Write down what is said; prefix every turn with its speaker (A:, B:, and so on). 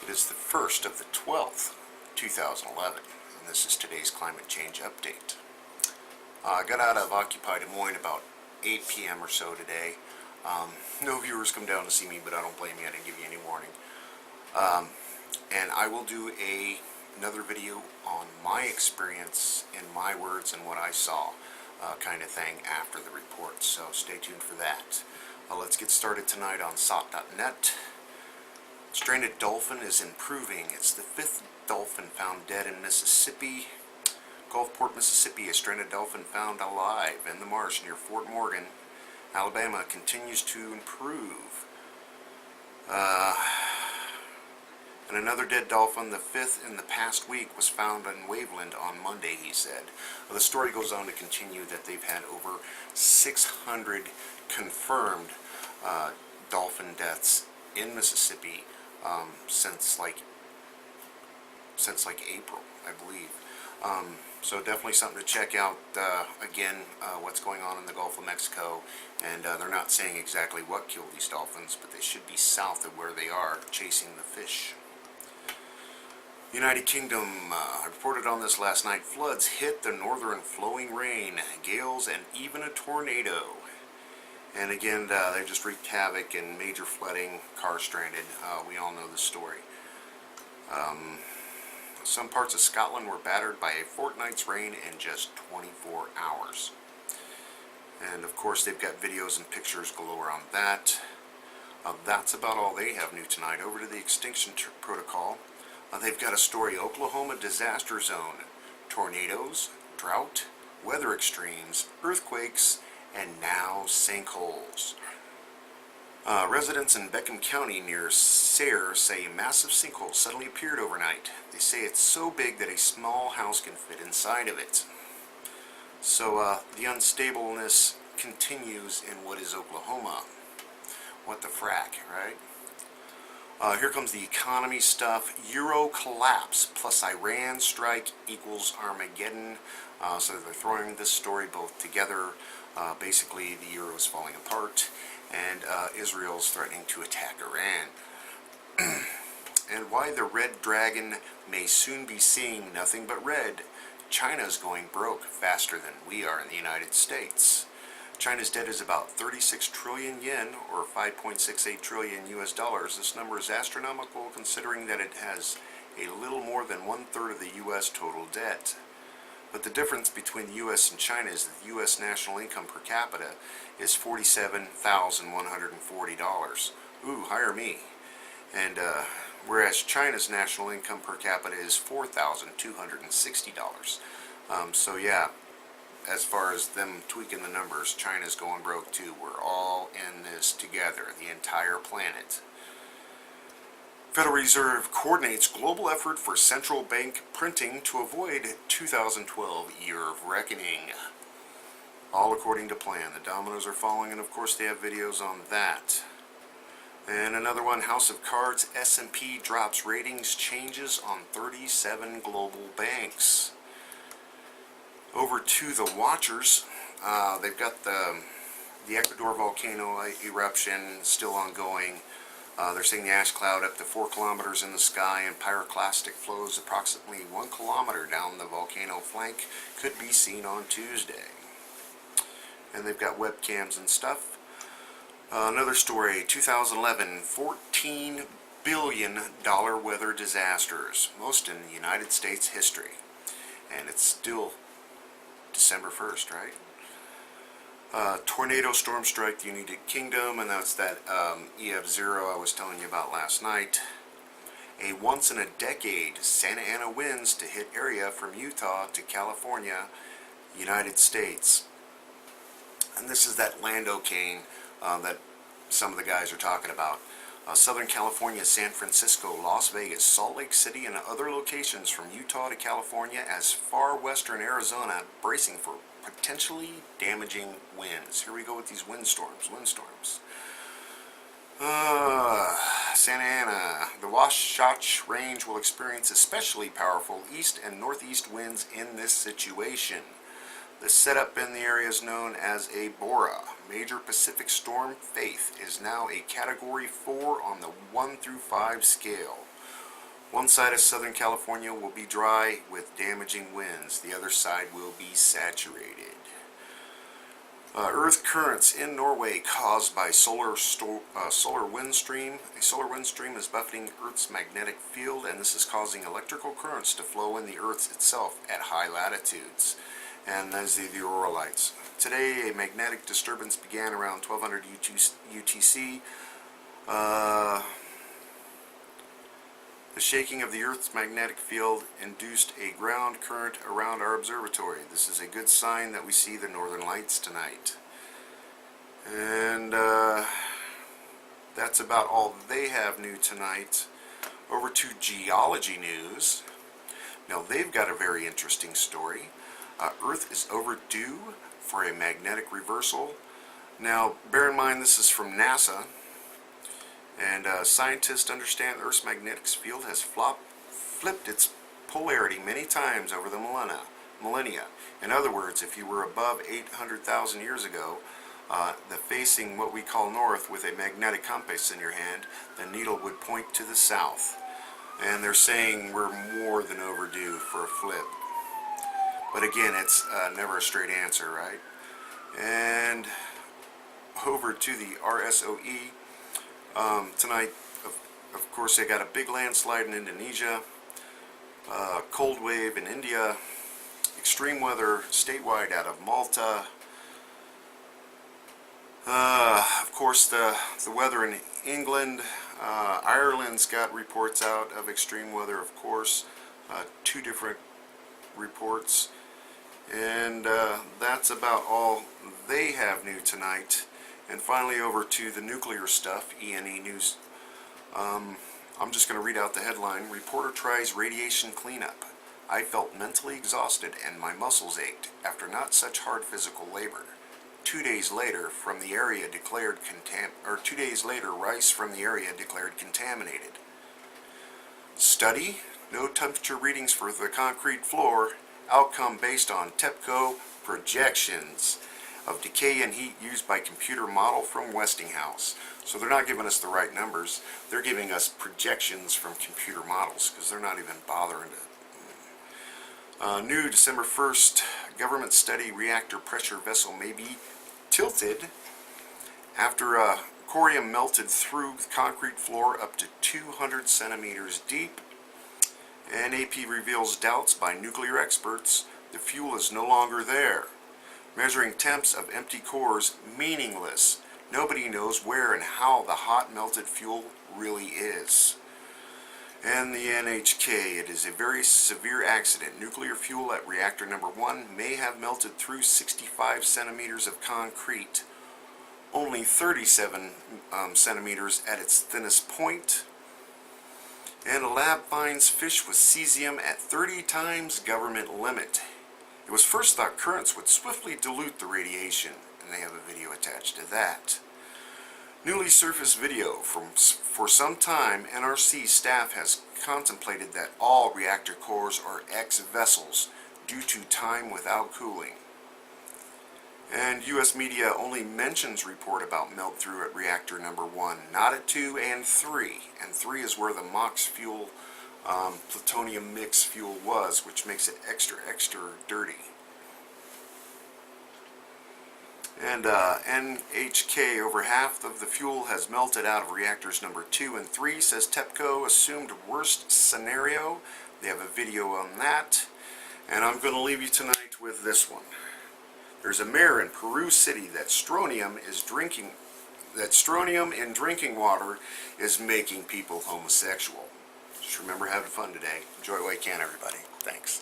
A: It is the 1st of the 12th, 2011, and this is today's climate change update. I got out of Occupy Des Moines about 8 p.m. or so today. No viewers come down to see me, but I don't blame you. I didn't give you any warning. And I will do another video on my experience in my words and what I saw kind of thing after the report. So stay tuned for that. Let's get started tonight on SOT.net. Stranded dolphin is improving. It's the 5th dolphin found dead in Mississippi. Gulfport, Mississippi, a stranded dolphin found alive in the marsh near Fort Morgan, Alabama, continues to improve. And another dead dolphin, the 5th in the past week, was found in Waveland on Monday, he said. Well, the story goes on to continue that they've had over 600 confirmed dolphin deaths in Mississippi since like April, I believe. So definitely something to check out. Again, what's going on in the Gulf of Mexico, and they're not saying exactly what killed these dolphins, but they should be south of where they are chasing the fish. United Kingdom, I reported on this last night. Floods hit the northern flowing rain, gales, and even a tornado. And again, they just wreaked havoc and major flooding, cars stranded. We all know the story. Some parts of Scotland were battered by a fortnight's rain in just 24 hours. And of course, they've got videos and pictures galore on that. That's about all they have new tonight. Over to the Extinction Protocol. They've got a story: Oklahoma disaster zone, tornadoes, drought, weather extremes, earthquakes, and now sinkholes. Residents in Beckham County near Sayre say a massive sinkhole suddenly appeared overnight. They say it's so big that a small house can fit inside of it. So the unstableness continues in what is Oklahoma. What the frack, right? Here comes the economy stuff. Euro collapse plus Iran strike equals Armageddon. So they're throwing this story both together. Basically, the euro is falling apart, and Israel's threatening to attack Iran. And why the red dragon may soon be seeing nothing but red. China's going broke faster than we are in the United States. China's debt is about 36 trillion yen, or 5.68 trillion US dollars. This number is astronomical considering that it has a little more than 1/3 of the US total debt. But the difference between the US and China is that the US national income per capita is $47,140. Ooh, hire me. And whereas China's national income per capita is $4,260. So yeah, as far as them tweaking the numbers, China's going broke too. We're all in this together, the entire planet. Federal Reserve coordinates global effort for central bank printing to avoid 2012 year of reckoning. All according to plan. The dominoes are falling, and of course they have videos on that. And another one, House of Cards, S&P drops ratings changes on 37 global banks. Over to the watchers. They've got the Ecuador volcano eruption still ongoing. They're seeing the ash cloud up to 4 kilometers in the sky, and pyroclastic flows approximately 1 kilometer down the volcano flank could be seen on Tuesday. And they've got webcams and stuff. Another story, 2011, $14 billion weather disasters, most in the United States history. And it's still December 1st, right? Tornado storm strike the United Kingdom, and that's that EF0 I was telling you about last night. A once-in-a-decade Santa Ana winds to hit area from Utah to California, United States. And this is that Lando cane that some of the guys are talking about. Southern California, San Francisco, Las Vegas, Salt Lake City, and other locations from Utah to California as far western Arizona, bracing for potentially damaging winds. Here we go with these windstorms. Santa Ana. The Wasatch Range will experience especially powerful east and northeast winds in this situation. The setup in the area is known as a Bora. Major Pacific Storm Faith is now a Category 4 on the 1 through 5 scale. One side of Southern California will be dry with damaging winds. The other side will be saturated. Earth currents in Norway caused by solar wind stream. A solar wind stream is buffeting Earth's magnetic field, and this is causing electrical currents to flow in the Earth itself at high latitudes. And those are the aurora lights. Today, a magnetic disturbance began around 1200 UTC. The shaking of the Earth's magnetic field induced a ground current around our observatory. This is a good sign that we see the northern lights tonight. And that's about all they have new tonight. Over to geology news. Now they've got a very interesting story. Earth is overdue for a magnetic reversal. Now bear in mind this is from NASA. And scientists understand Earth's magnetic field has flipped its polarity many times over the millennia. In other words, if you were above 800,000 years ago, facing what we call north with a magnetic compass in your hand, the needle would point to the south. And they're saying we're more than overdue for a flip. But again, it's never a straight answer, right? And over to the RSOE. Tonight, of course, they got a big landslide in Indonesia, cold wave in India, extreme weather statewide out of Malta. Of course, the weather in England, Ireland's got reports out of extreme weather, of course, 2 different reports. And that's about all they have new tonight. And finally, over to the nuclear stuff, E&E News. I'm just going to read out the headline. Reporter tries radiation cleanup. I felt mentally exhausted and my muscles ached after not such hard physical labor. 2 days later, rice from the area declared contaminated. Study: no temperature readings for the concrete floor. Outcome based on TEPCO projections of decay and heat used by computer model from Westinghouse. So they're not giving us the right numbers. They're giving us projections from computer models because they're not even bothering to. New December 1st, government study: reactor pressure vessel may be tilted after corium melted through the concrete floor up to 200 centimeters deep. And AP reveals doubts by nuclear experts. The fuel is no longer there. Measuring temps of empty cores meaningless. Nobody knows where and how the hot melted fuel really is. And the NHK, it is a very severe accident. Nuclear fuel at reactor number 1 may have melted through 65 centimeters of concrete. Only 37 centimeters at its thinnest point. And a lab finds fish with cesium at 30 times government limit. It was first thought currents would swiftly dilute the radiation, and they have a video attached to that. Newly surfaced video for some time, NRC staff has contemplated that all reactor cores are ex-vessels due to time without cooling. And U.S. media only mentions report about melt-through at reactor number 1, not at 2 and 3. And 3 is where the MOX fuel, plutonium mix fuel was, which makes it extra dirty. And NHK, over half of the fuel has melted out of reactors number 2 and 3, says TEPCO assumed worst scenario. They have a video on that. And I'm going to leave you tonight with this one. There's a mayor in Peru City that strontium in drinking water is making people homosexual. Just remember having fun today. Enjoy it while you can, everybody. Thanks.